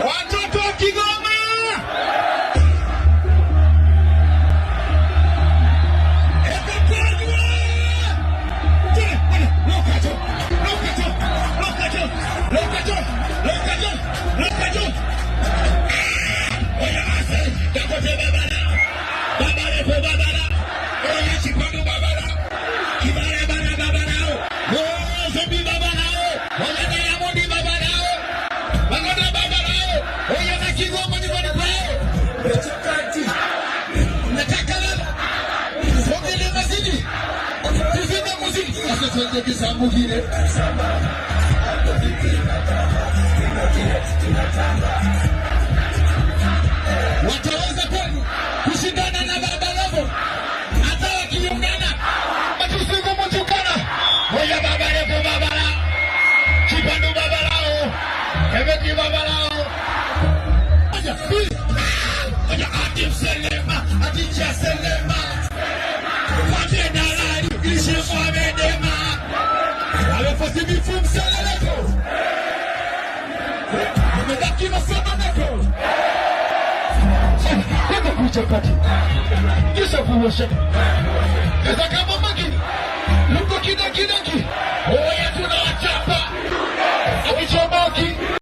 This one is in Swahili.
Watoto wa Kigoma, wataweza kwenu kushindana na Baba Levo hata wakiungana matusiku mutukana moja Baba Levo Baba la Kibandu Baba lao Kebeki Baba lao moja Atim Selema Adija Selema Fate Dalari Ishi Mwamedema Alefasi Mifum Seleleko Mwedaki Masamaneko Kaka kuchakati Kisa kuwasha Keza kama magini Luko kidaki Oya